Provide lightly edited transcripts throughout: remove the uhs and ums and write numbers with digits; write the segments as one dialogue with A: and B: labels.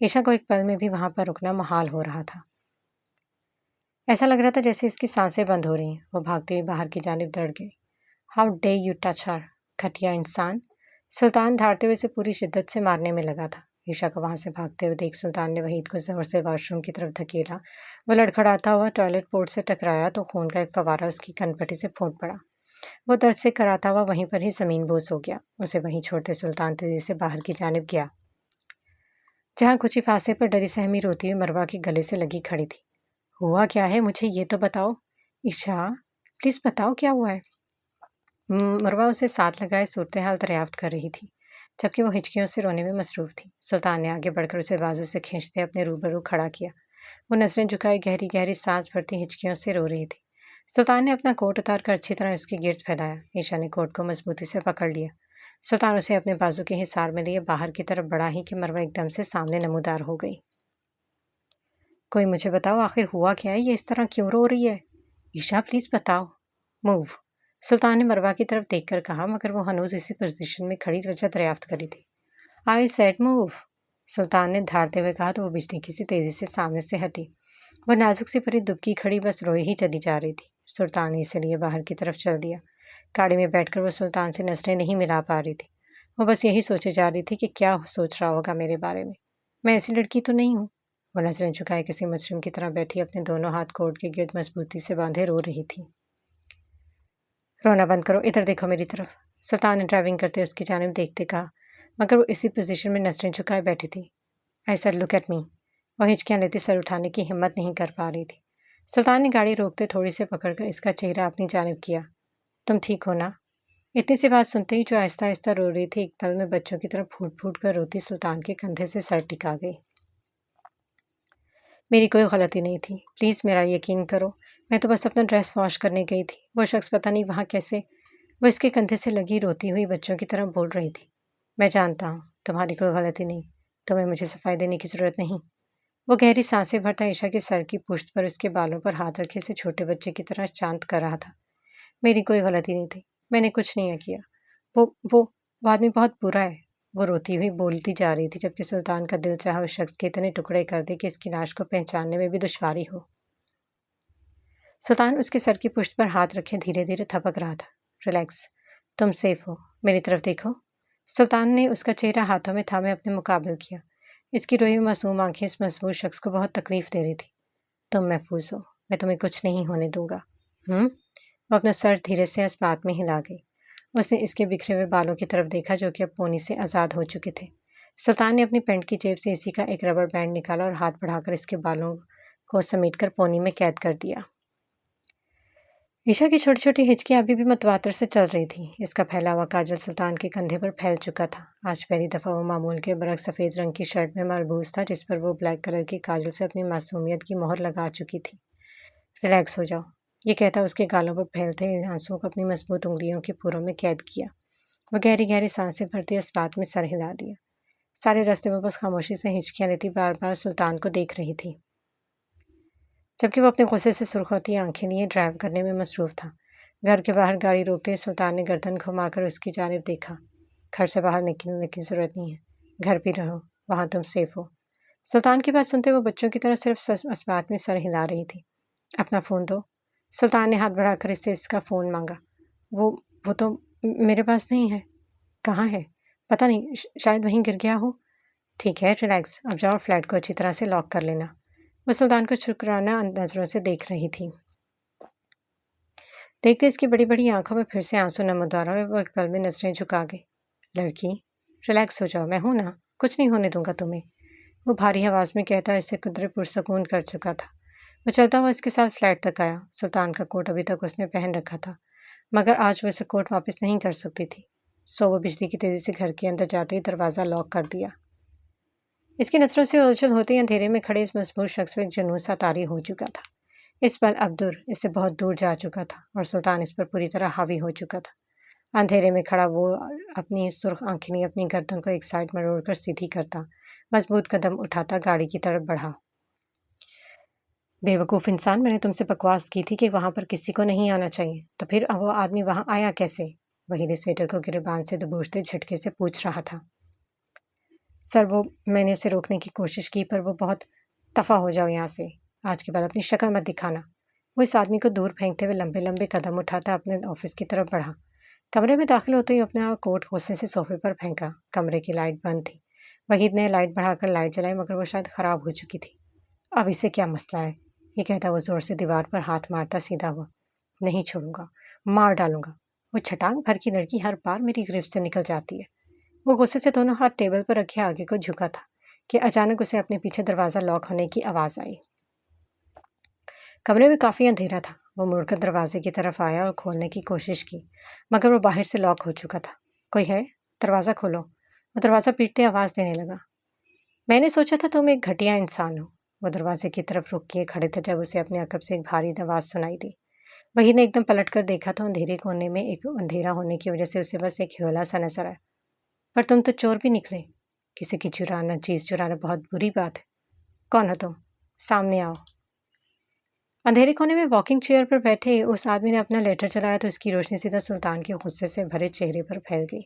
A: عشا کو ایک پل میں بھی وہاں پر رکنا محال ہو رہا تھا۔ ایسا لگ رہا تھا جیسے اس کی سانسیں بند ہو رہی ہیں۔ وہ بھاگتے ہوئے باہر کی جانب دوڑ گئی۔ ہاؤ ڈے یو ٹچ ہر، گھٹیا انسان! سلطان دھاڑتے ہوئے اسے پوری شدت سے مارنے میں لگا تھا۔ عشا کو وہاں سے بھاگتے ہوئے دیکھ سلطان نے وحید کو زور سے واش روم کی طرف دھکیلا۔ وہ لڑکھڑاتا ہوا ٹوائلٹ پورٹ سے ٹکرایا تو خون کا ایک فوارہ اس کی کن پٹی سے پھوٹ پڑا۔ وہ درد سے کراتا ہوا وہیں پر ہی زمین بوس ہو گیا۔ اسے وہیں چھوڑتے سلطان تیزی سے باہر کی جانب گیا، جہاں کچھ ہی فاصلے پر ڈری سہمی روتی ہوئی مروہ کے گلے سے لگی کھڑی تھی۔ ہوا کیا ہے؟ مجھے یہ تو بتاؤ عشا، پلیز بتاؤ کیا ہوا ہے؟ مروہ اسے ساتھ لگائے صورتحال دریافت کر رہی تھی، جبکہ وہ ہچکیوں سے رونے میں مصروف تھی۔ سلطان نے آگے بڑھ کر اسے بازو سے کھینچتے اپنے روبرو کھڑا کیا۔ وہ نظریں جھکائے گہری گہری سانس بھرتی ہچکیوں سے رو رہی تھی۔ سلطان نے اپنا کوٹ اتار کر اچھی طرح اس کے گرد پھیلایا۔ عشا نے کوٹ کو مضبوطی سے پکڑ لیا۔ سلطان اسے اپنے بازو کے حصار میں لیے باہر کی طرف بڑھا ہی کہ مروہ ایک دم سے سامنے نمودار ہو گئی۔ کوئی مجھے بتاؤ آخر ہوا کیا ہے؟ یہ اس طرح کیوں رو رہی ہے؟ عشا پلیز بتاؤ۔ موو، سلطان نے مروہ کی طرف دیکھ کر کہا، مگر وہ ہنوز اسی پوزیشن میں کھڑی وجہ دریافت کری تھی۔ آئی سیڈ موو، سلطان نے دھاڑتے ہوئے کہا تو وہ بجلی کی سی تیزی سے سامنے سے ہٹی۔ وہ نازک سی پری دبکی کھڑی بس روئے ہی چلی جا رہی تھی۔ سلطان نے اسے لیے باہر کی طرف چل دیا۔ گاڑی میں بیٹھ کر وہ سلطان سے نظریں نہیں ملا پا رہی تھی۔ وہ بس یہی سوچے جا رہی تھی کہ کیا سوچ رہا ہوگا میرے بارے میں ایسی لڑکی تو نہیں ہوں۔ وہ نظریں جھکائے کسی مجرم کی طرح بیٹھی اپنے دونوں ہاتھ کوٹ کے گرد مضبوطی سے باندھے رو رہی تھی۔ رونا بند کرو، ادھر دیکھو میری طرف، سلطان نے ڈرائیونگ کرتے اس کی جانب دیکھتے کہا، مگر وہ اسی پوزیشن میں نظریں جھکائے بیٹھی تھی۔ آئی سر لک ایٹ می، وہ ہچکیاں لیتی سر اٹھانے کی ہمت نہیں کر پا رہی تھی۔ سلطان نے گاڑی روکتے تھوڑی سے پکڑ کر اس کا چہرہ اپنی جانب کیا۔ تم ٹھیک ہو نا؟ اتنی سی بات سنتے ہی جو آہستہ آہستہ رو رہی تھی ایک پل میں بچوں کی طرف پھوٹ پھوٹ کر روتی سلطان کے کندھے سے سر ٹکا گئی۔ میری کوئی غلطی نہیں تھی، پلیز میرا یقین کرو، میں تو بس اپنا ڈریس واش کرنے گئی تھی۔ وہ شخص پتہ نہیں وہاں کیسے، وہ اس کے کندھے سے لگی روتی ہوئی بچوں کی طرف بول رہی تھی۔ میں جانتا ہوں تمہاری کوئی غلطی نہیں، تمہیں مجھے صفائی دینے کی ضرورت نہیں۔ وہ گہری سانسیں بھرتا عشا کے سر کی پشت پر اس کے بالوں پر ہاتھ رکھے سے چھوٹے بچے کی طرح چانت کر رہا تھا۔ میری کوئی غلطی نہیں تھی، میں نے کچھ نہیں کیا۔ وہ آدمی بہت برا ہے، وہ روتی ہوئی بولتی جا رہی تھی، جبکہ سلطان کا دل چاہا اس شخص کے اتنے ٹکڑے کر دے کہ اس کی لاش کو پہچاننے میں بھی دشواری ہو۔ سلطان اس کے سر کی پشت پر ہاتھ رکھے دھیرے دھیرے تھپک رہا تھا۔ ریلیکس، تم سیف ہو، میری طرف دیکھو۔ سلطان نے اس کا چہرہ ہاتھوں میں تھامے اپنے مقابل کیا۔ اس کی روئی معصوم آنکھیں اس مضبوط شخص کو بہت تکلیف دے رہی تھی۔ تم محفوظ ہو، میں تمہیں کچھ نہیں ہونے دوں گا۔ وہ اپنا سر دھیرے سے اس بات میں ہلا گئی۔ اس نے اس کے بکھرے ہوئے بالوں کی طرف دیکھا جو کہ اب پونی سے آزاد ہو چکے تھے۔ سلطان نے اپنی پینٹ کی جیب سے اسی کا ایک ربڑ بینڈ نکالا اور ہاتھ بڑھا کر اس کے بالوں کو سمیٹ کر پونی میں قید کر دیا۔ عشا کی چھوٹی چھوٹی ہچکیاں ابھی بھی متواتر سے چل رہی تھیں۔ اس کا پھیلا ہوا کاجل سلطان کے کندھے پر پھیل چکا تھا۔ آج پہلی دفعہ وہ معمول کے برعکس سفید رنگ کی شرٹ میں ملبوس تھا جس پر وہ بلیک کلر کی کاجل سے اپنی معصومیت کی مہر لگا چکی تھی۔ ریلیکس ہو جاؤ، یہ کہتا اس کے گالوں پر پھیلتے آنسوؤں کو اپنی مضبوط انگلیوں کے پوروں میں قید کیا۔ وہ گہری گہری سانسیں بھرتی اس بات میں سر ہلا دیا۔ سارے راستے وہ بس خاموشی سے ہچکیاں لیتی بار بار سلطان کو دیکھ رہی تھی، جبکہ وہ اپنے غصے سے سرخ ہوتی آنکھیں لیے ڈرائیو کرنے میں مصروف تھا۔ گھر کے باہر گاڑی روکتے سلطان نے گردن گھما کر اس کی جانب دیکھا۔ گھر سے باہر نکلنے کی ضرورت نہیں ہے، گھر پہ رہو، وہاں تم سیف ہو۔ سلطان کی بات سنتے وہ بچوں کی طرح صرف اس بات میں سر ہلا رہی تھی۔ اپنا فون دو، سلطان نے ہاتھ بڑھا کر اس سے اس کا فون مانگا۔ وہ تو میرے پاس نہیں ہے۔ کہاں ہے؟ پتہ نہیں، شاید وہیں گر گیا ہو۔ ٹھیک ہے، ریلیکس، اب جاؤ اور فلیٹ کو اچھی طرح سے لاک کر لینا۔ وہ سلطان کو شکرانہ نظروں سے دیکھ رہی تھی۔ دیکھتے اس کی بڑی بڑی آنکھوں میں پھر سے آنسو نمودار ہوئے۔ وہ ایک پل میں نظریں جھکا گئی۔ لڑکی، ریلیکس ہو جاؤ، میں ہوں نا، کچھ نہیں ہونے دوں گا تمہیں، وہ بھاری آواز میں کہتا اسے قدرے پرسکون کر چکا تھا۔ وہ چلتا ہوا اس کے ساتھ فلیٹ تک آیا۔ سلطان کا کوٹ ابھی تک اس نے پہن رکھا تھا، مگر آج وہ اسے کوٹ واپس نہیں کر سکتی تھی، سو وہ بجلی کی تیزی سے گھر کے اندر جاتے ہی دروازہ لاک کر دیا۔ اس کی نظروں سے اوجھل ہوتے ہی اندھیرے میں کھڑے اس مضبوط شخص میں ایک جنون سا طاری ہو چکا تھا۔ اس پل عبدر اس سے بہت دور جا چکا تھا اور سلطان اس پر پوری طرح حاوی ہو چکا تھا۔ اندھیرے میں کھڑا وہ اپنی سرخ آنکھیں لیے اپنی گردن کو ایک سائڈ مروڑ کر سیدھی کرتا مضبوط قدم اٹھاتا گاڑی کی طرف بڑھا۔ بے وقوف انسان، میں نے تم سے بکواس کی تھی کہ وہاں پر کسی کو نہیں آنا چاہیے، تو پھر وہ آدمی وہاں آیا کیسے؟ وحید اس ویٹر کو گریبان سے دبوچتے جھٹکے سے پوچھ رہا تھا۔ سر میں نے اسے روکنے کی کوشش کی پر وہ بہت دفع ہو جاؤ یہاں سے، آج کے بعد اپنی شکل مت دکھانا۔ وہ اس آدمی کو دور پھینکتے ہوئے لمبے لمبے قدم اٹھاتا اپنے آفس کی طرف بڑھا۔ کمرے میں داخل ہوتے ہی اپنا کوٹ غصے سے صوفے پر پھینکا۔ کمرے کی لائٹ بند تھی۔ وحید نے لائٹ بڑھا کر لائٹ جلائی مگر وہ شاید خراب ہو چکی تھی۔ اب اسے کیا مسئلہ ہے، یہ کہتا وہ زور سے دیوار پر ہاتھ مارتا سیدھا ہوا۔ نہیں چھوڑوں گا، مار ڈالوں گا۔ وہ چھٹانگ بھر کی لڑکی ہر بار میری گرفت سے نکل جاتی ہے۔ وہ غصے سے دونوں ہاتھ ٹیبل پر رکھے آگے کو جھکا تھا کہ اچانک اسے اپنے پیچھے دروازہ لاک ہونے کی آواز آئی۔ کمرے میں کافی اندھیرا تھا۔ وہ مڑ کر دروازے کی طرف آیا اور کھولنے کی کوشش کی مگر وہ باہر سے لاک ہو چکا تھا۔ کوئی ہے؟ دروازہ کھولو۔ وہ دروازہ پیٹتے آواز دینے لگا۔ میں نے سوچا تھا تم ایک گھٹیا انسان ہو۔ وہ دروازے کی طرف رک کیے کھڑے تھے جب اسے اپنے عقب سے ایک بھاری آواز سنائی دی۔ وحید نے ایک دم پلٹ کر دیکھا تو اندھیرے کونے میں ایک اندھیرا ہونے کی وجہ سے اسے بس ایک ہیولا سا نظر آیا۔ پر تم تو چور بھی نکلے۔ کسی کی چیز چرانا بہت بری بات ہے۔ کون ہو تم؟ سامنے آؤ۔ اندھیرے کونے میں واکنگ چیئر پر بیٹھے اس آدمی نے اپنا لیٹر چلایا تو اس کی روشنی سیدھا سلطان کے غصے سے بھرے چہرے پر پھیل گئی۔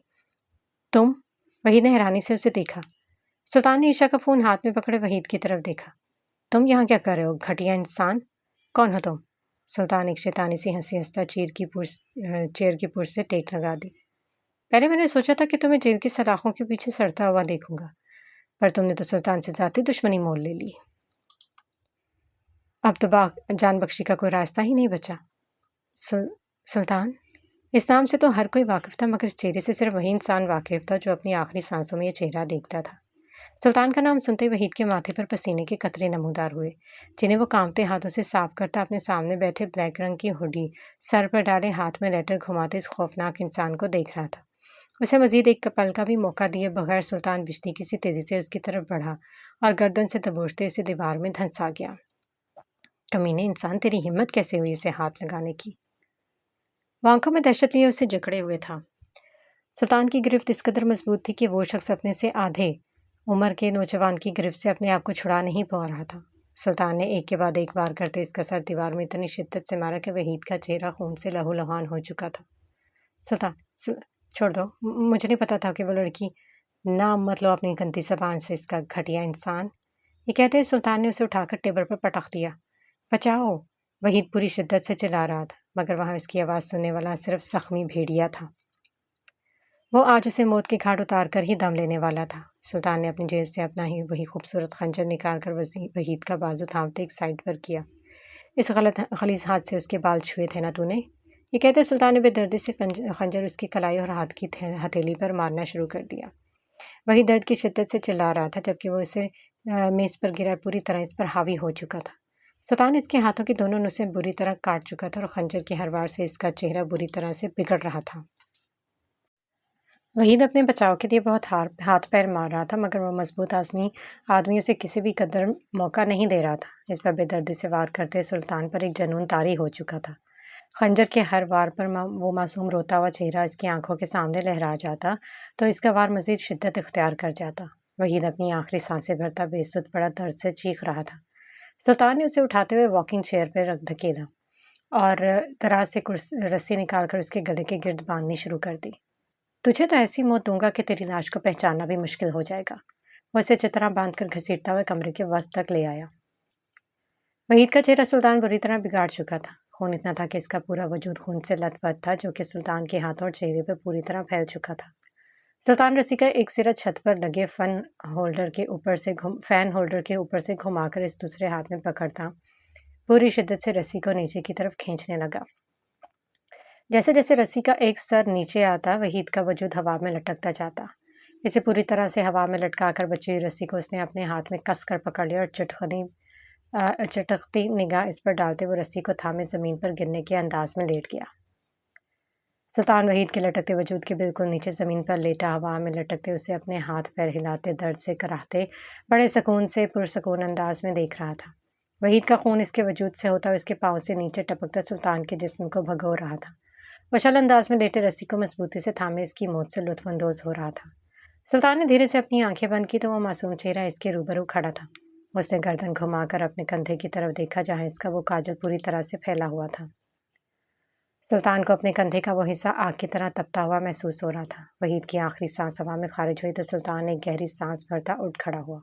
A: تم؟ وحید نے حیرانی سے اسے دیکھا۔ سلطان نے عشا کا فون ہاتھ میں پکڑے وحید کی طرف دیکھا۔ تم یہاں کیا کر رہے ہو گھٹیا انسان؟ کون ہو تم؟ سلطان ایک شیطانی سی ہنسی ہنستا چیئر کی پرس سے ٹیک لگا دی۔ پہلے میں نے سوچا تھا کہ تمہیں جیل کی سلاخوں کے پیچھے سڑتا ہوا دیکھوں گا پر تم نے تو سلطان سے ذاتی دشمنی مول لے لی۔ اب تو جان بخشی کا کوئی راستہ ہی نہیں بچا۔ سلطان؟ اس نام سے تو ہر کوئی واقف تھا مگر اس چہرے سے صرف وہی انسان واقف تھا جو اپنی آخری سانسوں میں یہ چہرہ دیکھتا تھا۔ سلطان کا نام سنتے وحید کے ماتھے پر پسینے کے قطرے نمودار ہوئے جنہیں وہ کانپتے ہاتھوں سے صاف کرتا اپنے سامنے بیٹھے بلیک رنگ کی ہوڈی سر پر ڈالے ہاتھ میں لیٹر گھماتے اس خوفناک انسان کو دیکھ رہا تھا۔ اسے مزید ایک پل کا بھی موقع دیے بغیر سلطان بجلی کی سی تیزی سے اس کی طرف بڑھا اور گردن سے دبوچتے اسے دیوار میں دھنسا گیا۔ کمینے انسان، تیری ہمت کیسے ہوئی اسے ہاتھ لگانے کی؟ وہ آنکھوں میں دہشت لیے اسے جکڑے ہوئے تھا۔ سلطان کی گرفت اس قدر مضبوط تھی کہ وہ شخص اپنے سے آدھے عمر کے نوجوان کی گرفت سے اپنے آپ کو چھڑا نہیں پا رہا تھا۔ سلطان نے ایک کے بعد ایک بار کرتے اس کا سر دیوار میں اتنی شدت سے مارا کہ وحید کا چہرہ خون سے لہو لہان ہو چکا تھا۔ سلطان چھوڑ دو، مجھے نہیں پتا تھا کہ وہ لڑکی۔ نام مت لو اپنی گندی زبان سے، اس کا گھٹیا انسان۔ یہ کہتے سلطان نے اسے اٹھا کر ٹیبل پر پٹخ دیا۔ بچاؤ! وحید پوری شدت سے چلا رہا تھا مگر وہاں اس کی آواز سننے والا صرف زخمی بھیڑیا تھا۔ وہ آج اسے موت کے گھاٹ اتار کر ہی دم لینے والا تھا۔ سلطان نے اپنی جیب سے اپنا ہی وہی خوبصورت خنجر نکال کر وحید کا بازو تھامتے ایک سائڈ پر کیا۔ اس غلیظ ہاتھ سے اس کے بال چھوئے تھے نا تو نے؟ یہ کہتے سلطان نے بے دردی سے خنجر اس کی کلائی اور ہاتھ کی ہتھیلی پر مارنا شروع کر دیا۔ وہی درد کی شدت سے چلا رہا تھا جبکہ وہ اسے میز پر گرا پوری طرح اس پر حاوی ہو چکا تھا۔ سلطان اس کے ہاتھوں کی دونوں نسیں بری طرح کاٹ چکا تھا اور خنجر کی ہر وار سے اس کا چہرہ بری طرح سے بگڑ رہا تھا۔ وحید اپنے بچاؤ کے لیے بہت ہاتھ پیر مار رہا تھا مگر وہ مضبوط آدمی اسے کسی بھی قدر موقع نہیں دے رہا تھا۔ اس پر بے دردی سے وار کرتے سلطان پر ایک جنون طاری ہو چکا تھا۔ خنجر کے ہر وار پر وہ معصوم روتا ہوا چہرہ اس کی آنکھوں کے سامنے لہرا جاتا تو اس کا وار مزید شدت اختیار کر جاتا۔ وحید اپنی آخری سانسیں بھرتا بے سود پڑا درد سے چیخ رہا تھا۔ سلطان نے اسے اٹھاتے ہوئے واکنگ چیئر پہ رکھ دھکیلا اور دراز سے رسی نکال کر اس کے گلے کے گرد باندھنی شروع کر دی۔ تجھے تو ایسی موت دوں گا کہ تیری لاش کو پہچاننا بھی مشکل ہو جائے گا۔ وہ اسے چترا باندھ کر گھسیٹتا ہوا کمرے کے وسط تک لے آیا۔ وحید کا چہرہ سلطان بری طرح بگاڑ چکا تھا۔ خون اتنا تھا کہ اس کا پورا وجود خون سے لت پت تھا جو کہ سلطان کے ہاتھوں اور چہرے پر پوری طرح پھیل چکا تھا۔ سلطان رسی کا ایک سرا چھت پر لگے فین ہولڈر کے اوپر سے گھما کر اس دوسرے ہاتھ میں پکڑتا پوری شدت سے رسی کو نیچے کی طرف کھینچنے لگا۔ جیسے جیسے رسی کا ایک سر نیچے آتا وحید کا وجود ہوا میں لٹکتا جاتا۔ اسے پوری طرح سے ہوا میں لٹکا کر بچی ہوئی رسی کو اس نے اپنے ہاتھ میں کس کر پکڑ لیا اور چٹکتی نگاہ اس پر ڈالتے وہ رسی کو تھامے زمین پر گرنے کے انداز میں لیٹ گیا۔ سلطان وحید کے لٹکتے وجود کے بالکل نیچے زمین پر لیٹا ہوا میں لٹکتے اسے اپنے ہاتھ پیر ہلاتے درد سے کراہتے بڑے سکون سے پرسکون انداز میں دیکھ رہا تھا۔ وحید کا خون اس کے وجود سے ہوتا اس کے پاؤں سے نیچے ٹپکتا سلطان کے جسم کو بھگو رہا تھا۔ وہ شل انداز میں لیٹے رسی کو مضبوطی سے تھامے اس کی موت سے لطف اندوز ہو رہا تھا۔ سلطان نے دھیرے سے اپنی آنکھیں بند کی تو وہ معصوم چہرہ اس کے روبرو کھڑا تھا۔ اس نے گردن گھما کر اپنے کندھے کی طرف دیکھا جہاں اس کا وہ کاجل پوری طرح سے پھیلا ہوا تھا۔ سلطان کو اپنے کندھے کا وہ حصہ آگ کی طرح تپتا ہوا محسوس ہو رہا تھا۔ وحید کی آخری سانس ہوا میں خارج ہوئی تو سلطان ایک گہری سانس بھرتا اٹھ کھڑا ہوا۔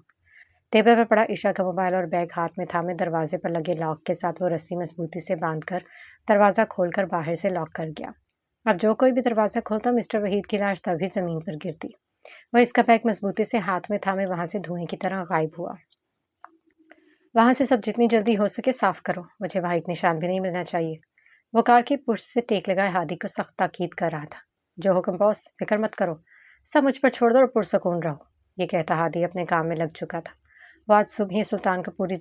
A: ٹیبل پر پڑا عشا کا موبائل اور بیگ ہاتھ میں تھامے دروازے پر لگے لاک کے ساتھ وہ رسی مضبوطی سے باندھ کر دروازہ کھول کر باہر سے لاک کر گیا۔ اب جو کوئی بھی دروازہ کھولتا مسٹر وحید کی لاش تبھی زمین پر گرتی۔ وہ اس کا بیگ مضبوطی سے ہاتھ میں تھامے وہاں سے دھوئیں کی طرح غائب ہوا۔ وہاں سے سب جتنی جلدی ہو سکے صاف کرو، مجھے وہاں ایک نشان بھی نہیں ملنا چاہیے۔ وہ کار کی پشت سے ٹیک لگائے ہادی کو سخت تاکید کر رہا تھا۔ جو حکم باس، فکر مت کرو، سب مجھ پر چھوڑ دو اور پرسکون رہو۔ یہ کہتا ہادی اپنے کام میں لگ چکا تھا۔ وہ آج صبح ہی سلطان کو پوری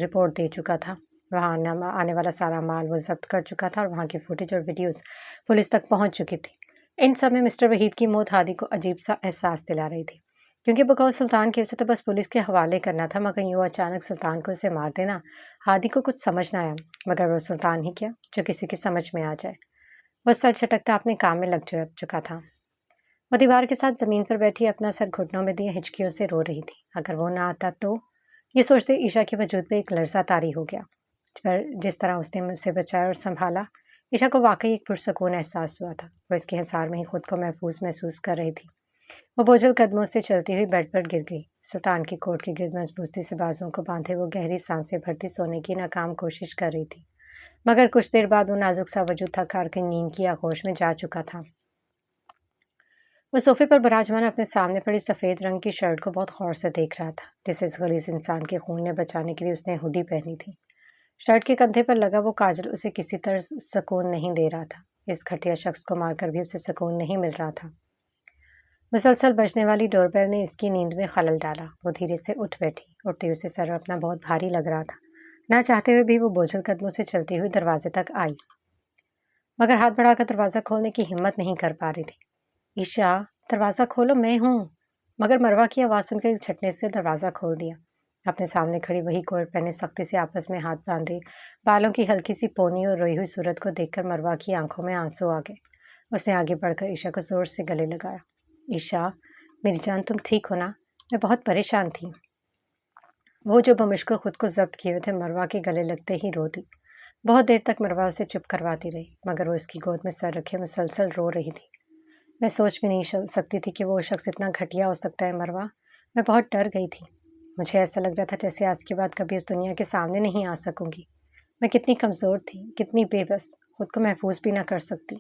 A: رپورٹ دے چکا تھا۔ وہاں آنے والا سارا مال وہ ضبط کر چکا تھا اور وہاں کی فوٹیج اور ویڈیوز پولیس تک پہنچ چکی تھی۔ ان سب میں مسٹر وحید کی موت ہادی کو عجیب سا احساس دلا رہی تھی، کیونکہ بقول سلطان کی وجہ تو بس پولیس کے حوالے کرنا تھا، مگر یوں اچانک سلطان کو اسے مار دینا ہادی کو کچھ سمجھ نہ آیا، مگر وہ سلطان ہی کیا جو کسی کی سمجھ میں آ جائے۔ وہ سر چھٹکتا اپنے کام میں لگ چکا تھا۔ وہ دیوار کے ساتھ زمین پر بیٹھی اپنا سر گھٹنوں میں دیے ہچکیوں سے رو رہی تھی۔ اگر وہ نہ آتا تو یہ سوچتے عشا کے وجود پہ ایک لرزہ طاری ہو گیا، پر جس طرح اس نے اسے بچایا اور سنبھالا، عشا کو واقعی ایک پرسکون احساس ہوا تھا۔ وہ اس کے حصار میں ہی خود کو محفوظ محسوس کر رہی تھی۔ وہ بوجھل قدموں سے چلتی ہوئی بیڈ پر گر گئی۔ سلطان کی کوٹ کے گرد مضبوطی سے بازوؤں کو باندھے وہ گہری سانسیں بھرتی سونے کی ناکام کوشش کر رہی تھی، مگر کچھ دیر بعد وہ نازک سا وجود تھک ہار کے نیند کی آغوش میں جا چکا تھا۔ وہ صوفے پر براجمان اپنے سامنے پڑی سفید رنگ کی شرٹ کو بہت غور سے دیکھ رہا تھا، جسے اس غلیظ انسان کے خون نے بچانے کے لیے اس نے ہڈی پہنی تھی۔ شرٹ کے کندھے پر لگا وہ کاجل اسے کسی طرح سکون نہیں دے رہا تھا۔ اس گھٹیا شخص کو مار کر بھی اسے سکون نہیں مل رہا تھا۔ مسلسل بجنے والی ڈور بیل نے اس کی نیند میں خلل ڈالا۔ وہ دھیرے سے اٹھ بیٹھی۔ اٹھتے اسے سر اپنا بہت بھاری لگ رہا تھا۔ نہ چاہتے ہوئے بھی وہ بوجھل قدموں سے چلتی ہوئی دروازے تک آئی، مگر ہاتھ بڑھا کر دروازہ کھولنے کی ہمت نہیں کر پا رہی تھی۔ عشا، دروازہ کھولو، میں ہوں۔ مگر مروہ کی آواز سن کر جھٹنے سے دروازہ کھول دیا۔ اپنے سامنے کھڑی وہی کوٹ پہنے سختی سے آپس میں ہاتھ باندھے بالوں کی ہلکی سی پونی اور روئی ہوئی صورت کو دیکھ کر مروہ کی آنکھوں میں آنسو آ گئے۔ اس نے آگے بڑھ کر عشا کو زور سے گلے لگایا۔ عشا، میری جان، تم ٹھیک ہو نا؟ میں بہت پریشان تھی۔ وہ جو بمشکل خود کو ضبط کیے ہوئے تھے مروہ کے گلے لگتے ہی رو دی۔ بہت دیر تک مروہ اسے چپ کرواتی رہی، مگر وہ اس کی گود میں سر رکھے مسلسل رو رہی تھی۔ میں سوچ بھی نہیں سکتی تھی کہ وہ شخص اتنا گھٹیا ہو سکتا ہے مروہ۔ میں بہت ڈر گئی تھی۔ مجھے ایسا لگ رہا تھا جیسے آج کے بعد کبھی اس دنیا کے سامنے نہیں آ سکوں گی۔ میں کتنی کمزور تھی، کتنی بے بس، خود کو محفوظ بھی نہ کر سکتی۔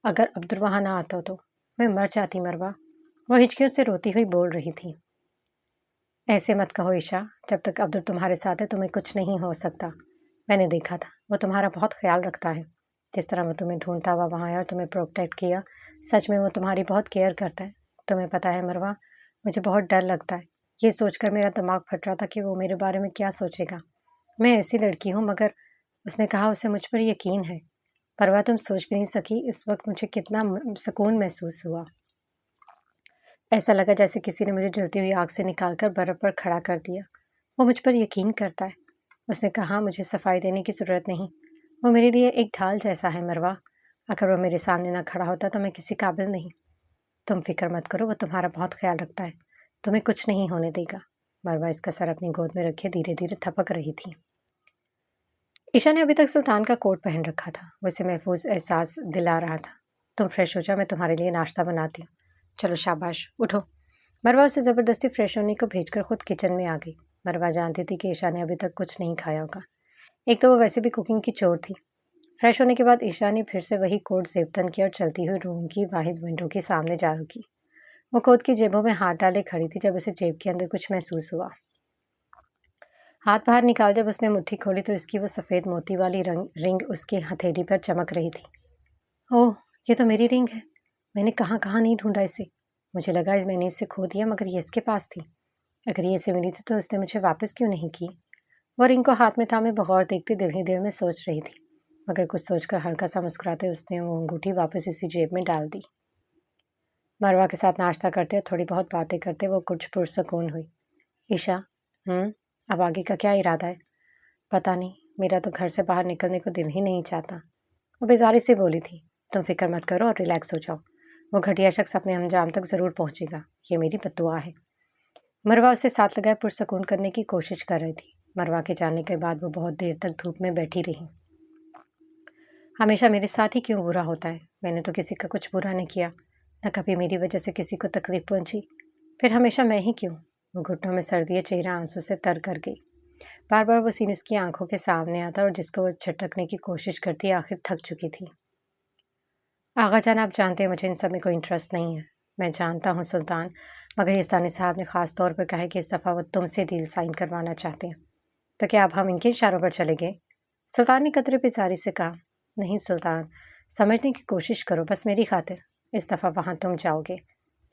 A: اگر عبدل وہاں نہ آتا تو میں مر جاتی مروہ۔ وہ ہچکیوں سے روتی ہوئی بول رہی تھی۔ ایسے مت کہو عشا، جب تک عبدل تمہارے ساتھ ہے تمہیں کچھ نہیں ہو سکتا۔ میں نے دیکھا تھا، وہ تمہارا بہت خیال رکھتا ہے۔ جس طرح وہ تمہیں ڈھونڈتا ہوا وہاں آیا اور تمہیں پروٹیکٹ کیا، سچ میں وہ تمہاری بہت کیئر کرتا ہے۔ تمہیں پتہ ہے مروہ، مجھے بہت ڈر لگتا ہے۔ یہ سوچ کر میرا دماغ پھٹ رہا تھا کہ وہ میرے بارے میں کیا سوچے گا۔ میں ایسی لڑکی ہوں، مگر اس نے کہا اسے مجھ پر یقین ہے۔ مروہ، تم سوچ بھی نہیں سکی اس وقت مجھے کتنا سکون محسوس ہوا۔ ایسا لگا جیسے کسی نے مجھے جلتی ہوئی آگ سے نکال کر برف پر کھڑا کر دیا۔ وہ مجھ پر یقین کرتا ہے۔ اس نے کہا مجھے صفائی دینے کی ضرورت نہیں، وہ میرے لیے ایک ڈھال جیسا ہے مروہ۔ اگر وہ میرے سامنے نہ کھڑا ہوتا تو میں کسی قابل نہیں۔ تم فکر مت کرو، وہ تمہارا بہت خیال رکھتا ہے، تمہیں کچھ نہیں ہونے دے گا۔ مروہ اس کا سر اپنی گود میں رکھے دھیرے دھیرے تھپک رہی تھی۔ عشا نے ابھی تک سلطان کا کوٹ پہن رکھا تھا۔ وہ اسے محفوظ احساس دلا رہا تھا۔ تم فریش ہو جاؤ، میں تمہارے لیے ناشتہ بناتی ہوں۔ چلو شاباش، اٹھو۔ مروہ اسے زبردستی فریش ہونے کو بھیج کر خود کچن میں آ گئی۔ مروہ جانتی تھی کہ عشا نے ابھی تک کچھ نہیں کھایا ہوگا، ایک تو وہ ویسے بھی کوکنگ کی چور تھی۔ فریش ہونے کے بعد عشا نے پھر سے وہی کوٹ زیبتن کیا اور چلتی ہوئی روم کی واحد ونڈو کے سامنے جا رکی۔ وہ کوٹ کی جیبوں میں ہاتھ ڈالے کھڑی تھی جب اسے جیب کے اندر کچھ محسوس ہوا۔ ہاتھ باہر نکال جب اس نے مٹھی کھولی تو اس کی وہ سفید موتی والی رنگ اس کی ہتھیلی پر چمک رہی تھی۔ اوہ، یہ تو میری رنگ ہے۔ میں نے کہاں کہاں نہیں ڈھونڈا اسے۔ مجھے لگا میں نے اسے کھو دیا، مگر یہ اس کے پاس تھی۔ اگر یہ اسے ملی تھی تو اس نے مجھے واپس کیوں نہیں کی؟ وہ رنگ کو ہاتھ میں تھامے بغور دیکھتی دل ہی دل میں سوچ رہی تھی، مگر کچھ سوچ کر ہلکا سا مسکراتے اس نے وہ انگوٹھی واپس اسی جیب میں ڈال دی۔ مروہ کے ساتھ ناشتہ کرتے اور تھوڑی بہت باتیں کرتے وہ کچھ پرسکون ہوئی۔ عشا، اب آگے کا کیا ارادہ ہے؟ پتہ نہیں، میرا تو گھر سے باہر نکلنے کو دل ہی نہیں چاہتا۔ وہ بیزاری سے بولی تھی۔ تم فکر مت کرو اور ریلیکس ہو جاؤ، وہ گھٹیا شخص اپنے انجام تک ضرور پہنچے گا، یہ میری بد دعا ہے۔ مروہ اسے ساتھ لگائے پرسکون کرنے کی کوشش کر رہی تھی۔ مروہ کے جانے کے بعد وہ بہت دیر تک دھوپ میں بیٹھی رہی۔ ہمیشہ میرے ساتھ ہی کیوں برا ہوتا ہے؟ میں نے تو کسی کا کچھ برا نہیں کیا، نہ کبھی میری وجہ سے کسی کو تکلیف پہنچی، پھر ہمیشہ میں ہی کیوں؟ وہ گھٹنوں میں سردی چہرہ آنسو سے تر کر گئی۔ بار بار وہ سین اس کی آنکھوں کے سامنے آتا اور جس کو وہ جھٹکنے کی کوشش کرتی آخر تھک چکی تھی۔ آغا جان، آپ جانتے ہیں مجھے ان سب میں کوئی انٹرسٹ نہیں ہے۔ میں جانتا ہوں سلطان، مگر یزدانی صاحب نے خاص طور پر کہا ہے کہ اس دفعہ وہ تم سے ڈیل سائن کروانا چاہتے ہیں، تو کیا اب ہم ان کے اشاروں پر چلے گئے؟ سلطان نے قدرے بیزاری سے کہا۔ نہیں سلطان، سمجھنے کی کوشش کرو، بس میری خاطر۔ اس دفعہ وہاں تم جاؤ گے۔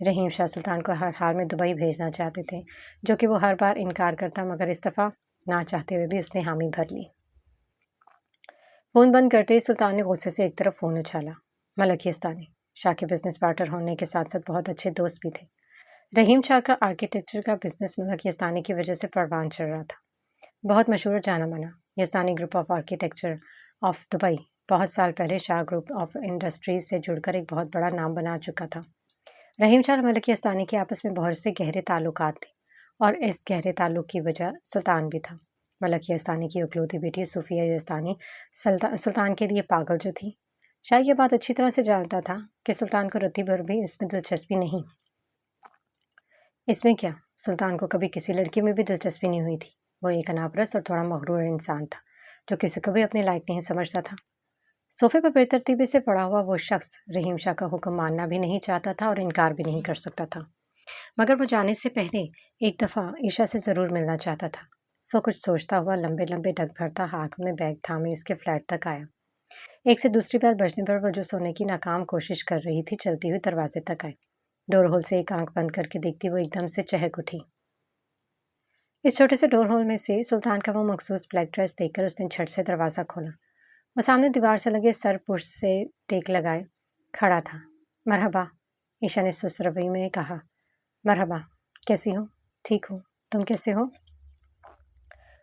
A: رحیم شاہ سلطان کو ہر حال میں دبئی بھیجنا چاہتے تھے، جو کہ وہ ہر بار انکار کرتا، مگر اس دفعہ نہ چاہتے ہوئے بھی اس نے حامی بھر لی۔ فون بند کرتے ہی سلطان نے غصے سے ایک طرف فون اچھالا۔ ملک یزدانی شاہ کے بزنس پارٹنر ہونے کے ساتھ ساتھ بہت اچھے دوست بھی تھے۔ رحیم شاہ کا آرکیٹیکچر کا بزنس ملک یزدانی کی وجہ سے پروان چڑھ رہا تھا۔ بہت مشہور اور جانا مانا Yazdani group of architecture of Dubai بہت سال پہلے شاہ گروپ آف انڈسٹریز سے جڑ کر ایک بہت بڑا نام بنا چکا تھا۔ رحیم شاہ اور ملک یزدانی کے آپس میں بہت سے گہرے تعلقات تھے، اور اس گہرے تعلق کی وجہ سلطان بھی تھا۔ ملک یزدانی کی اکلوتی بیٹی صوفیہ یزدانی سلطان کے لیے پاگل جو تھی۔ شاہ یہ بات اچھی طرح سے جانتا تھا کہ سلطان کو رتی بھر بھی اس میں دلچسپی نہیں۔ اس میں کیا؟ سلطان کو کبھی کسی لڑکی میں بھی دلچسپی نہیں ہوئی تھی۔ وہ ایک اناپرست اور تھوڑا مغرور انسان تھا، جو کسی کو بھی اپنے لائق نہیں سمجھتا تھا۔ صوفے پر بے ترتیبی سے پڑا ہوا وہ شخص رحیم شاہ کا حکم ماننا بھی نہیں چاہتا تھا اور انکار بھی نہیں کر سکتا تھا، مگر وہ جانے سے پہلے ایک دفعہ عائشہ سے ضرور ملنا چاہتا تھا۔ سو کچھ سوچتا ہوا لمبے لمبے ڈگ بھرتا ہاتھ میں بیگ تھامے اس کے فلیٹ تک آیا۔ ایک سے دوسری بار بجنے پر وہ جو سونے کی ناکام کوشش کر رہی تھی چلتی ہوئی دروازے تک آئی۔ ڈور ہول سے ایک آنکھ بند کر کے دیکھتی وہ ایک دم سے چہک اٹھی۔ اس چھوٹے سے ڈور ہول میں سے سلطان کا وہ مخصوص بلیک ڈریس دیکھ کر اس نے جھٹ سے دروازہ کھولا۔ وہ سامنے دیوار سے لگے سر پش سے ٹیک لگائے کھڑا تھا۔ مرحبا، عائشہ نے سست روی میں کہا۔ مرحبا، کیسی ہو؟ ٹھیک ہوں، تم کیسے ہو؟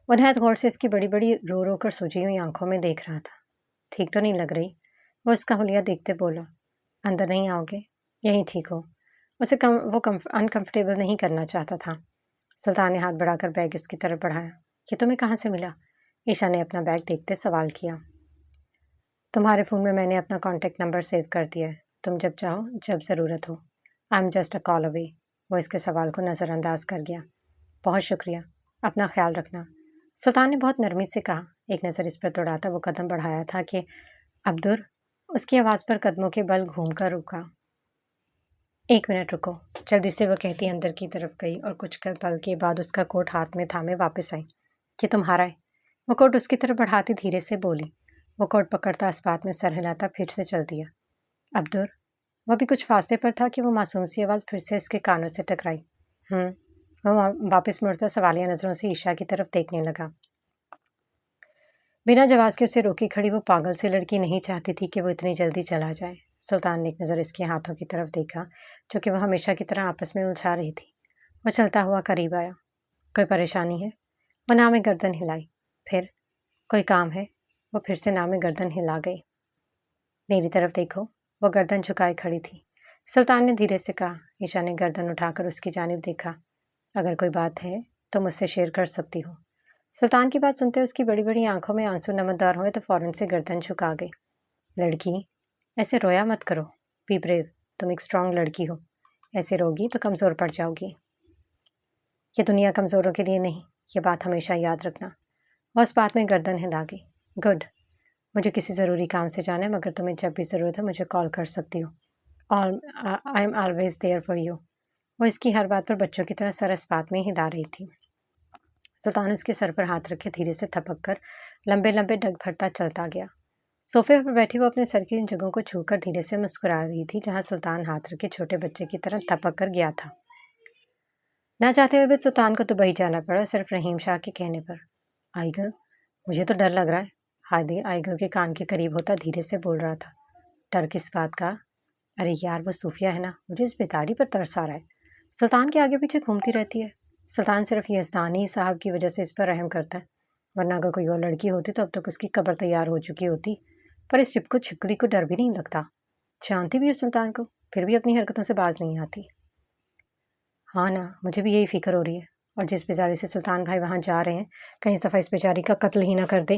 A: وہ نہایت غور سے اس کی بڑی بڑی رو رو کر سوجی ہوئی آنکھوں میں دیکھ رہا تھا۔ ٹھیک تو نہیں لگ رہی، وہ اس کا حلیہ دیکھتے بولا۔ اندر نہیں آؤ گے؟ یہیں ٹھیک ہو۔ اسے وہ انکمفرٹیبل نہیں کرنا چاہتا تھا۔ سلطان نے ہاتھ بڑھا کر بیگ اس کی طرف بڑھایا۔ یہ تمہیں کہاں سے ملا؟ عائشہ نے اپنا بیگ دیکھتے سوال کیا۔ تمہارے فون میں نے اپنا کانٹیکٹ نمبر سیو کر دیا ہے، تم جب چاہو جب ضرورت ہو۔ آئی ایم جسٹ اے کال اوے۔ وہ اس کے سوال کو نظر انداز کر گیا۔ بہت شکریہ، اپنا خیال رکھنا، سلطان نے بہت نرمی سے کہا۔ ایک نظر اس پر دوڑاتا وہ قدم بڑھایا تھا کہ عبدر اس کی آواز پر قدموں کے بل گھوم کر رکا۔ ایک منٹ رکو، جلدی سے وہ کہتی اندر کی طرف گئی اور کچھ پل کے بعد اس کا کوٹ ہاتھ میں تھامے واپس آئی۔ یہ تمہارا ہے؟ وہ کوٹ اس کی طرف بڑھاتی دھیرے سے بولی۔ وہ کوٹ پکڑتا اس بات میں سر ہلاتا پھر سے چل دیا۔ عبدر، وہ بھی کچھ فاصلے پر تھا کہ وہ معصوم سی آواز پھر سے اس کے کانوں سے ٹکرائی۔ وہ واپس مڑتا سوالیہ نظروں سے عائشہ کی طرف دیکھنے لگا۔ بنا جواز کے اسے روکی کھڑی وہ پاگل سی لڑکی نہیں چاہتی تھی کہ وہ اتنی جلدی چلا جائے۔ سلطان نے ایک نظر اس کے ہاتھوں کی طرف دیکھا، جو کہ وہ ہمیشہ کی طرح آپس میں الجھا رہی تھی۔ وہ چلتا ہوا قریب آیا۔ کوئی پریشانی ہے؟ وہ نام گردن ہلائی۔ پھر کوئی کام ہے؟ وہ پھر سے نام گردن ہلا گئی۔ میری طرف دیکھو۔ وہ گردن جھکائے کھڑی تھی۔ سلطان نے دھیرے سے کہا۔ عائشہ نے گردن اٹھا کر اس کی جانب دیکھا۔ اگر کوئی بات ہے تو مجھ سے شیئر کر سکتی ہو۔ سلطان کی بات سنتے اس کی بڑی بڑی آنکھوں میں آنسو نمودار ہوئے تو فوراً سے گردن جھکا گئی۔ لڑکی، ایسے رویا مت کرو، بی بریو، تم ایک اسٹرانگ لڑکی ہو، ایسے روگی تو کمزور پڑ جاؤ گی۔ یہ دنیا کمزوروں کے لیے نہیں، یہ بات ہمیشہ یاد رکھنا۔ وہ اس بات میں گردن ہلا گئی۔ گڈ، مجھے کسی ضروری کام سے جانا ہے، مگر تمہیں جب بھی ضرورت ہے مجھے کال کر سکتی ہو۔ I am always there for you. وہ اس کی ہر بات پر بچوں کی طرح سر اس بات میں ہلا رہی تھی۔ سلطان اس کے سر پر ہاتھ رکھے دھیرے سے تھپک کر لمبے لمبے ڈگ بھرتا چلتا گیا۔ صوفے پر بیٹھی وہ اپنے سر کی ان جگہوں کو چھو کر دھیرے سے مسکرا رہی تھی جہاں سلطان ہاتھ رکھے چھوٹے بچے کی طرح تھپک کر گیا تھا۔ نہ چاہتے ہوئے بھی سلطان کو دبئی جانا پڑا، صرف رحیم شاہ کے کہنے پر۔ آئی گل، مجھے تو ڈر لگ رہا ہے۔ ہادی آئی گل کے کان کے قریب ہوتا دھیرے سے بول رہا تھا۔ ڈر کس بات کا؟ ارے یار، وہ صوفیہ ہے نا، مجھے اس بیداری پر ترس آ رہا ہے۔ سلطان کے آگے پیچھے گھومتی رہتی ہے۔ سلطان صرف یزدانی صاحب کی وجہ سے اس پر رحم کرتا ہے، ورنہ اگر کوئی اور لڑکی ہوتی تو اب تک اس کی قبر تیار ہو چکی ہوتی۔ پر اس چپ کو چھپکلی کو ڈر بھی نہیں لگتا۔ جانتی بھی ہے سلطان کو، پھر بھی اپنی حرکتوں سے باز نہیں آتی۔ ہاں نا، مجھے بھی یہی فکر ہو رہی ہے، اور جس بیزاری سے سلطان بھائی وہاں جا رہے ہیں کہیں اس دفعہ اس بیچاری کا قتل ہی نہ کر دے۔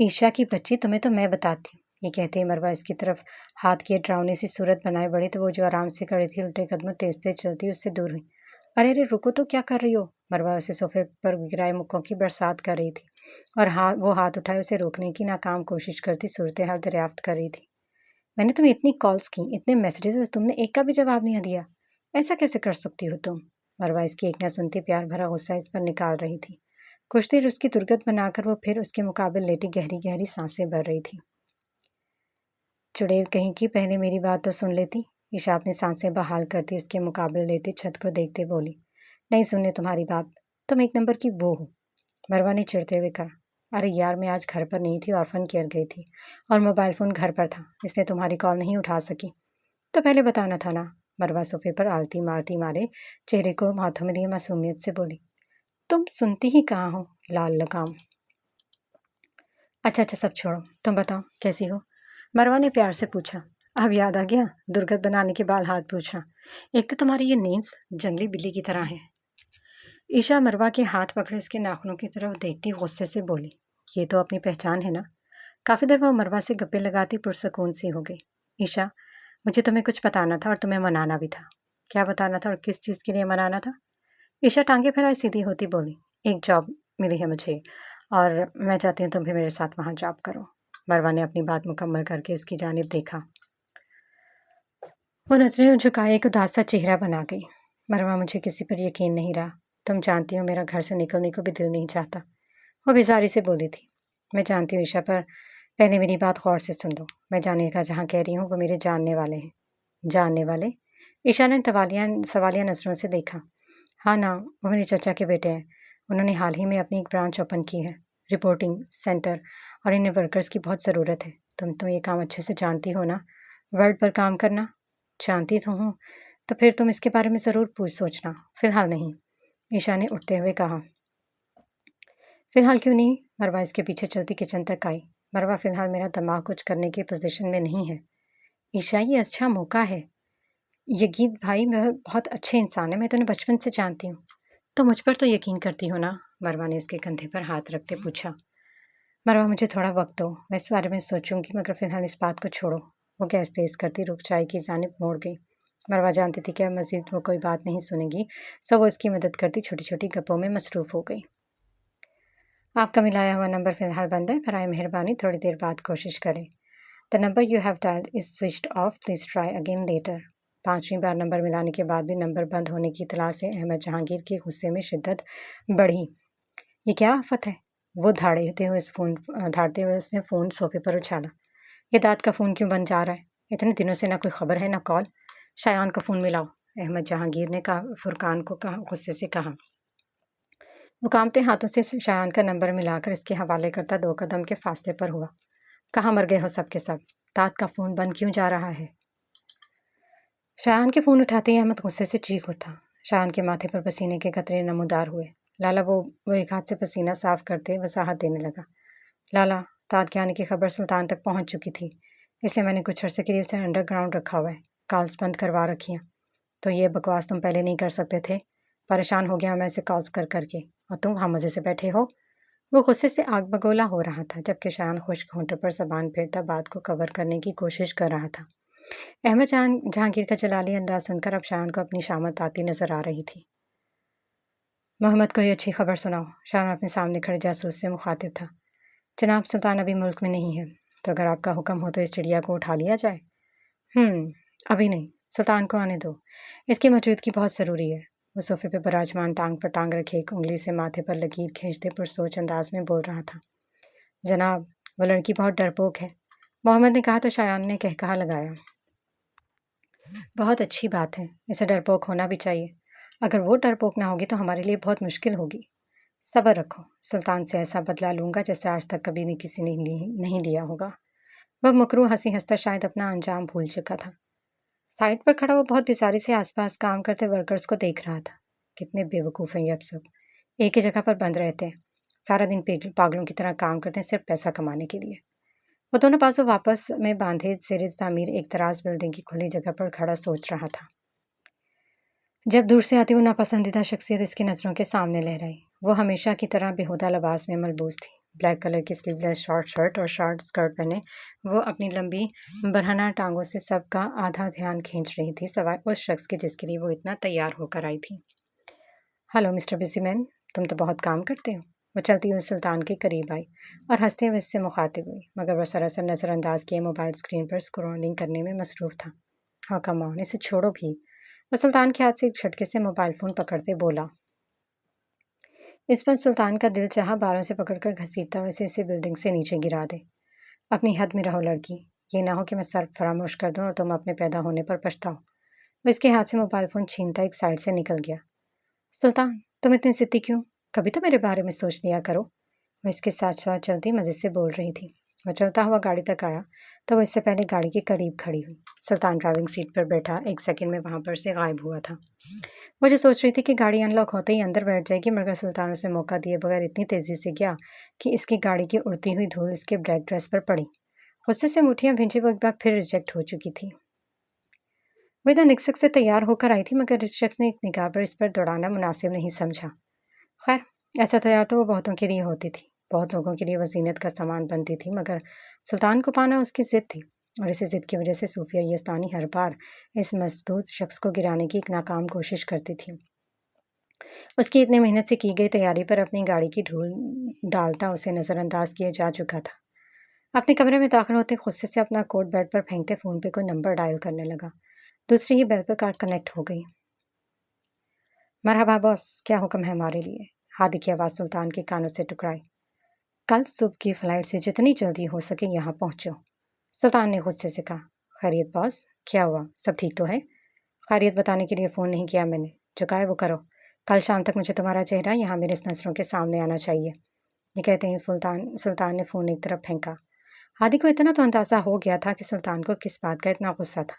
A: عشا کی بچی، تمہیں تو میں بتاتی ہوں۔ یہ کہتے ہی مروہ اس کی طرف ہاتھ کیے ڈراؤنی سی صورت بنائے بڑھی تو وہ جو آرام سے کھڑی تھی الٹے قدموں تیز تیز چلتی اس سے دور ہوئی۔ ارے ارے رکو تو، کیا کر رہی ہو؟ مروہ اسے صوفے پر گرائے مکوں کی برسات کر رہی تھی اور وہ ہاتھ اٹھائے اسے روکنے کی ناکام کوشش کرتی صورتحال دریافت کر رہی تھی۔ میں نے تمہیں اتنی کالز کی، اتنے میسیجز، اور تم نے ایک کا بھی جواب نہیں دیا۔ ایسا کیسے کر سکتی ہو تم؟ مروہ اس کی ایک نہ سنتی پیار بھرا غصہ اس پر نکال رہی تھی۔ کچھ دیر اس کی درگت بنا کر وہ پھر اس کے مقابل لیٹی گہری گہری سانسیں بھر رہی تھی۔ چڑیل کہیں کی، پہلے میری بات تو سن لیتی۔ عشا اپنی سانسیں بحال کرتی اس کے مقابل لیٹی چھت کو دیکھتے بولی۔ نہیں سننے تمہاری بات، تم ایک نمبر کی وہ ہو۔ مروہ نے چڑھتے ہوئے کہا۔ ارے یار، میں آج گھر پر نہیں تھی، آرفن کیئر گئی تھی اور موبائل فون گھر پر تھا، اس لیے تمہاری کال نہیں اٹھا سکی۔ تو پہلے بتانا تھا نا۔ مروہ صوفے پر آلتی مارتی مارے چہرے کو ہاتھوں میں لیے معصومیت سے بولی۔ تم سنتی ہی کہاں ہو لال لگام۔ اچھا سب چھوڑو، تم بتاؤ کیسی ہو؟ مروہ نے پیار سے پوچھا۔ اب یاد آ گیا؟ درگت بنانے کے بال ہاتھ پوچھا۔ ایک تو تمہاری یہ نیز جنگلی بلی کی طرح ہے۔ عشا مروہ کے ہاتھ پکڑے اس کے ناخنوں کی طرف دیکھتی غصے سے بولی۔ یہ تو اپنی پہچان ہے نا۔ کافی دیر وہ مروہ سے گپے لگاتی پرسکون سی ہو گئی۔ عشا، مجھے تمہیں کچھ بتانا تھا اور تمہیں منانا بھی تھا۔ کیا بتانا تھا اور کس چیز کے لیے منانا تھا؟ عشا ٹانگیں پھیلائے سیدھی ہوتی بولی۔ ایک جاب ملی ہے مجھے اور میں چاہتی ہوں تم بھی میرے ساتھ وہاں جاب کرو۔ مروہ نے اپنی بات مکمل کر کے اس کی جانب دیکھا۔ وہ نظریں جھکائے ایک اداس سا چہرہ بنا گئی۔ مروہ، مجھے کسی پر یقین نہیں رہا۔ تم جانتی ہو میرا گھر سے نکلنے کو بھی دل نہیں چاہتا۔ وہ بیزاری سے بولی تھی۔ میں جانتی ہوں عشا، پر پہلے میری بات غور سے سن لو۔ میں جانے کا جہاں کہہ رہی ہوں وہ میرے جاننے والے ہیں۔ جاننے والے؟ عشا نے سوالیہ نظروں سے دیکھا۔ ہاں نا، وہ میرے چچا کے بیٹے ہیں۔ انہوں نے حال ہی میں اپنی ایک برانچ اوپن کی ہے، رپورٹنگ سینٹر، اور انہیں ورکرز کی بہت ضرورت ہے۔ تم تو یہ کام اچھے سے جانتی ہو نا، ورلڈ پر کام کرنا۔ جانتی تو ہوں، تو پھر تم اس کے بارے میں ضرور سوچنا، فی الحال نہیں۔ عشا نے اٹھتے ہوئے کہا۔ فی الحال کیوں نہیں؟ مروہ اس کے پیچھے چلتی کچن تک آئی۔ مروہ، فی الحال میرا دماغ کچھ کرنے کی پوزیشن میں نہیں ہے۔ عشا، یہ اچھا موقع ہے۔ یگید بھائی بہت اچھے انسان ہیں، میں تمہیں بچپن سے جانتی ہوں۔ تو مجھ پر تو یقین کرتی ہو نا؟ مروہ نے اس کے کندھے پر ہاتھ رکھتے پوچھا۔ مروہ، مجھے تھوڑا وقت دو، میں اس بارے میں سوچوں گی، مگر فی الحال اس بات کو چھوڑو۔ وہ گیس تیز کرتی رک چائے کی جانب موڑ گئی۔ مروہ جانتی تھی کہ اب مزید وہ کوئی بات نہیں سنے گی، سو وہ اس کی مدد کرتی چھوٹی چھوٹی گپوں میں مصروف ہو گئی۔ آپ کا ملایا ہوا نمبر فی الحال بند ہے، برائے مہربانی تھوڑی دیر بعد کوشش کریں۔ The number you have dialed is switched off. Please try again later. 5ویں بار نمبر ملانے کے بعد بھی نمبر بند ہونے کی اطلاع سے احمد جہانگیر کے غصے میں شدت بڑھی۔ یہ کیا آفت ہے؟ وہ دھاڑتے ہوئے اس نے فون صوفے پر اچھالا۔ یہ دانت کا فون کیوں بند جا رہا ہے؟ اتنے دنوں سے نہ کوئی خبر ہے نہ کال۔ شایان کا فون ملاؤ، احمد جہانگیر نے فرقان کو غصے سے کہا۔ وہ کانپتے ہاتھوں سے شایان کا نمبر ملا کر اس کے حوالے کرتا 2 قدم کے فاصلے پر ہوا۔ کہاں مر گئے ہو سب کے سب؟ دانت کا فون بند کیوں جا رہا ہے؟ شایان کے فون اٹھاتے ہی احمد غصے سے چیخ اٹھا۔ شایان کے ماتھے پر پسینے کے قطرے نمودار ہوئے۔ لالا، وہ ایک ہاتھ سے پسینہ صاف کرتے وضاحت دینے لگا۔ لالا، دانت کے آنے کی خبر سلطان تک پہنچ چکی تھی، اس لیے میں نے کچھ عرصے کے لیے اسے انڈر گراؤنڈ رکھا ہوا ہے، کالز بند کروا رکھی ہیں۔ تو یہ بکواس تم پہلے نہیں کر سکتے تھے؟ پریشان ہو گیا میں اسے کالز کر کے، اور تم وہاں مزے سے بیٹھے ہو۔ وہ غصے سے آگ بگولا ہو رہا تھا، جبکہ شایان خشک ہونٹوں پر زبان پھیرتا بات کو کور کرنے کی کوشش کر رہا تھا۔ احمد جہانگیر کا جلالی انداز سن کر اب شایان کو اپنی شامت آتی نظر آ رہی تھی۔ محمد، کوئی اچھی خبر سناؤ۔ شایان اپنے سامنے کھڑے جاسوس سے مخاطب تھا۔ جناب، سلطان ابھی ملک میں نہیں ہے، تو اگر آپ کا حکم ہو تو اس چڑیا کو اٹھا لیا جائے۔ ابھی نہیں، سلطان کو آنے دو، اس کی موجودگی بہت ضروری ہے۔ وہ صوفے پہ براجمان ٹانگ پر ٹانگ رکھے ایک انگلی سے ماتھے پر لکیر کھینچتے پرسوچ انداز میں بول رہا تھا۔ جناب، وہ لڑکی بہت ڈرپوک ہے، محمد نے کہا تو شایان نے کہا لگایا۔ بہت اچھی بات ہے، اسے ڈرپوک ہونا بھی چاہیے۔ اگر وہ ڈرپوک نہ ہوگی تو ہمارے لیے بہت مشکل ہوگی۔ صبر رکھو، سلطان سے ایسا بدلہ لوں گا جیسے آج تک کبھی کسی نے نہیں لیا ہوگا۔ وہ مکروہ ہنسی ہنستا شاید اپنا انجام بھول چکا تھا۔ سائٹ پر کھڑا وہ بہت بیزاری سے آس پاس کام کرتے ورکرز کو دیکھ رہا تھا۔ کتنے بے وقوف ہیں یہ اب سب، ایک ہی جگہ پر بند رہتے ہیں، سارا دن پاگلوں کی طرح کام کرتے ہیں صرف پیسہ کمانے کے لیے۔ وہ دونوں بازو واپس میں باندھے زیر تعمیر ایک دراز بلڈنگ کی کھلی جگہ پر کھڑا سوچ رہا تھا۔ جب دور سے آتی وہ ناپسندیدہ شخصیت اس کی نظروں کے سامنے لہرائی۔ وہ ہمیشہ کی طرح بیہودہ لباس میں ملبوس تھی، بلیک کلر کی سلیو لیس شارٹ شرٹ اور شارٹ اسکرٹ پہنے وہ اپنی لمبی برہنہ ٹانگوں سے سب کا آدھا دھیان کھینچ رہی تھی سوائے اس شخص کے جس کے لیے وہ اتنا تیار ہو کر آئی تھی۔ ہلو مسٹر بزی مین، تم تو بہت کام کرتے ہو۔ وہ چلتی ہوئی سلطان کے قریب آئی اور ہنستے ہوئے اس سے مخاطب ہوئی، مگر وہ سراسر نظر انداز کیے موبائل اسکرین پر اسکرولنگ کرنے میں مصروف تھا۔ ہاں کم آن، اسے چھوڑو بھی۔ وہ سلطان کے ہاتھ سے ایک جھٹکے سے موبائل فون پکڑتے بولا۔ اس پر سلطان کا دل چاہا بالوں سے پکڑ کر گھسیٹتا ویسے اسے بلڈنگ سے نیچے گرا دے۔ اپنی حد میں رہو لڑکی، یہ نہ ہو کہ میں سر فراموش کر دوں اور تم اپنے پیدا ہونے پر پچھتاؤ۔ وہ اس کے ہاتھ سے موبائل فون چھینتا ایک سائڈ سے نکل گیا۔ سلطان، تم اتنی ضدی کیوں؟ کبھی تو میرے بارے میں سوچ لیا کرو۔ وہ اس کے ساتھ ساتھ چلتی مزے سے بول رہی تھی۔ وہ چلتا ہوا گاڑی تک آیا تو وہ اس سے پہلے گاڑی کے قریب کھڑی ہوئی۔ سلطان ڈرائیونگ سیٹ پر بیٹھا ایک سیکنڈ میں وہاں پر سے غائب ہوا تھا۔ وہ جو سوچ رہی تھی کہ گاڑی ان لاک ہوتے ہی اندر بیٹھ جائے گی، مگر سلطان اسے موقع دیے بغیر اتنی تیزی سے گیا کہ اس کی گاڑی کی اڑتی ہوئی دھول اس کے بلیک ڈریس پر پڑی۔ غصے سے مٹھیاں بھیجے وہ ایک بار پھر ریجیکٹ ہو چکی تھی۔ وہ اتنا نکسک سے تیار ہو کر آئی تھی مگر اس شخص نے ایک نگاہ پر اس پر دوڑانا مناسب نہیں سمجھا۔ خیر، ایسا تیار تو وہ بہتوں کے لیے ہوتی تھی، بہت لوگوں کے لیے وہ زینت کا سامان بنتی تھی، مگر سلطان کو پانا اس کی ضد تھی اور اسی ضد کی وجہ سے صوفیہ یزدانی ہر بار اس مضبوط شخص کو گرانے کی ایک ناکام کوشش کرتی تھی۔ اس کی اتنی محنت سے کی گئی تیاری پر اپنی گاڑی کی دھول ڈالتا اسے نظر انداز کیا جا چکا تھا۔ اپنے کمرے میں داخل ہوتے غصے سے اپنا کوٹ بیڈ پر پھینکتے فون پہ کوئی نمبر ڈائل کرنے لگا۔ دوسری ہی بیل پر کارڈ کنیکٹ ہو گئی۔ مرحبا باس، کیا حکم ہے ہمارے لیے؟ ہادی کی آواز سلطان کے کانوں سے ٹکرائی۔ کل صبح کی فلائٹ سے جتنی جلدی ہو سکے یہاں پہنچو، سلطان نے غصے سے کہا۔ خیریت باس، کیا ہوا؟ سب ٹھیک تو ہے؟ خیریت بتانے کے لیے فون نہیں کیا میں نے، جو کہا ہے وہ کرو۔ کل شام تک مجھے تمہارا چہرہ یہاں میرے نظروں کے سامنے آنا چاہیے۔ یہ کہتے ہی سلطان نے فون ایک طرف پھینکا۔ ہادی کو اتنا تو اندازہ ہو گیا تھا کہ سلطان کو کس بات کا اتنا غصہ تھا،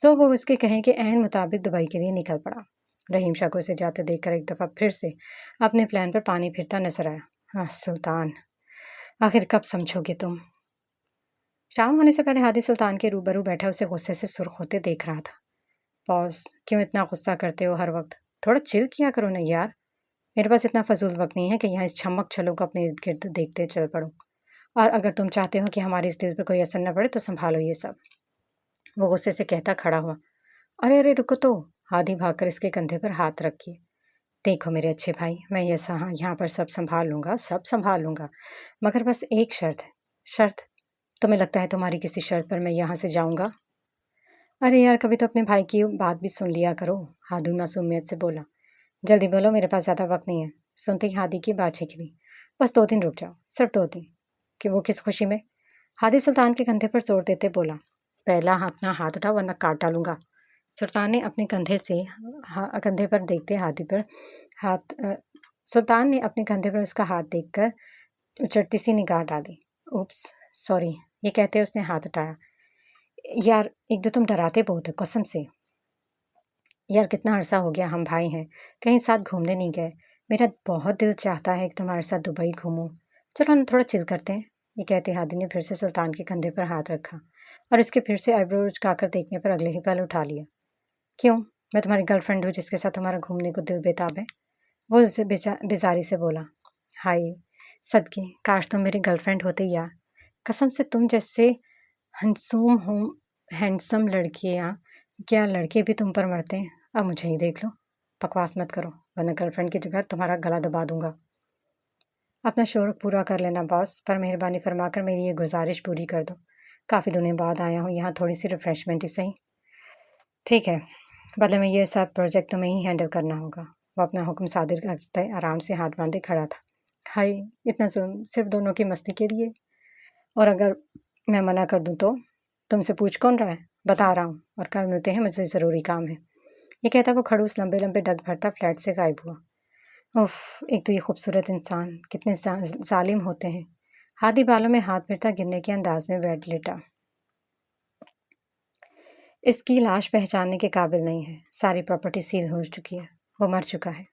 A: سو وہ اس کے کہیں کے عین مطابق دبئی کے لیے نکل پڑا۔ رحیم شاہ کو اسے جاتے دیکھ کر ایک دفعہ پھر سے اپنے پلان پر پانی پھرتا نظر آیا۔ ہاں سلطان، آخر کب سمجھو گے تم؟ شام ہونے سے پہلے ہادی سلطان کے روبرو بیٹھا اسے غصے سے سرخ ہوتے دیکھ رہا تھا۔ باس، کیوں اتنا غصہ کرتے ہو ہر وقت؟ تھوڑا چل کیا کرو نا یار۔ میرے پاس اتنا فضول وقت نہیں ہے کہ یہاں اس چھمک چھلو کو اپنے ارد گرد دیکھتے چل پڑوں، اور اگر تم چاہتے ہو کہ ہماری اس دل پر کوئی اثر نہ پڑے تو سنبھالو یہ سب۔ وہ غصے سے کہتا کھڑا ہوا۔ ارے ارے رکو تو، ہادی بھاگ کر اس کے کندھے پر ہاتھ رکھیے۔ دیکھو میرے اچھے بھائی، میں یہاں پر سب سنبھال لوں گا، مگر بس ایک شرط ہے۔ شرط؟ تمہیں لگتا ہے تمہاری کسی شرط پر میں یہاں سے جاؤں گا؟ ارے یار، کبھی تو اپنے بھائی کی بات بھی سن لیا کرو، ہادی معصومیت سے بولا۔ جلدی بولو، میرے پاس زیادہ وقت نہیں ہے۔ سنتے ہی ہادی کی بات چھکڑی۔ بس 2 دن رک جاؤ، صرف 2 دن۔ کہ وہ کس خوشی میں؟ ہادی سلطان کے کندھے پر زور دیتے بولا۔ پہلا اپنا ہاتھ اٹھا ورنہ کاٹ ڈالوں گا۔ سلطان نے اپنے کندھے پر دیکھتے ہادی پر سلطان نے اپنے کندھے پر اس کا ہاتھ دیکھ کر اچڑتی سی نگاہ ڈالی۔ اوپس سوری، یہ کہتے اس نے ہاتھ اٹھایا۔ یار ایک دو تم ڈراتے بہت ہو، قسم سے۔ یار کتنا عرصہ ہو گیا ہم بھائی ہیں، کہیں ساتھ گھومنے نہیں گئے۔ میرا بہت دل چاہتا ہے کہ تمہارے ساتھ دبئی گھوموں۔ چلو ہم تھوڑا چل کرتے ہیں۔ یہ کہتے ہادی نے پھر سے سلطان کے کندھے پر ہاتھ رکھا اور اس کے پھر سے آئی برو چکا کر دیکھنے پر اگلے ہی پل اٹھا لیا۔ کیوں؟ میں تمہاری گرل فرینڈ ہوں جس کے ساتھ تمہارا گھومنے کو دل بیتاب ہے؟ وہ اسے بیزاری سے بولا۔ ہائے صدقے، کاش تم میری گرل فرینڈ ہوتے یار، قسم سے تم جیسے ہینڈسم لڑکیاں کیا لڑکے بھی تم پر مرتے ہیں۔ اب مجھے ہی دیکھ لو، بکواس مت کرو ورنہ گرل فرینڈ کی جگہ تمہارا گلا دبا دوں گا۔ اپنا شوق پورا کر لینا باس، پر مہربانی فرما کر میری یہ گزارش پوری کر دو۔ کافی دنوں بعد آیا ہوں یہاں، تھوڑی سی ریفریشمنٹ ہی صحیح۔ ٹھیک ہے، بدلے میں یہ سب پروجیکٹ تمہیں ہی ہینڈل کرنا ہوگا۔ وہ اپنا حکم صادر کرتے آرام سے ہاتھ باندھے کھڑا تھا۔ ہائے اتنا ظلم صرف دونوں کی مستی کے لیے؟ اور اگر میں منع کر دوں تو؟ تم سے پوچھ کون رہا ہے؟ بتا رہا ہوں، اور کل ملتے ہیں، مجھے ضروری کام ہے۔ یہ کہتا وہ کھڑوس لمبے لمبے ڈگ بھرتا فلیٹ سے غائب ہوا۔ اف، ایک تو یہ خوبصورت انسان کتنے ظالم ہوتے ہیں۔ ہادی بالوں میں ہاتھ پھرتا گرنے کے انداز میں بیٹھ لیٹا۔ اس کی لاش پہچاننے کے قابل نہیں ہے، ساری پراپرٹی سیل ہو چکی ہے، وہ مر چکا ہے۔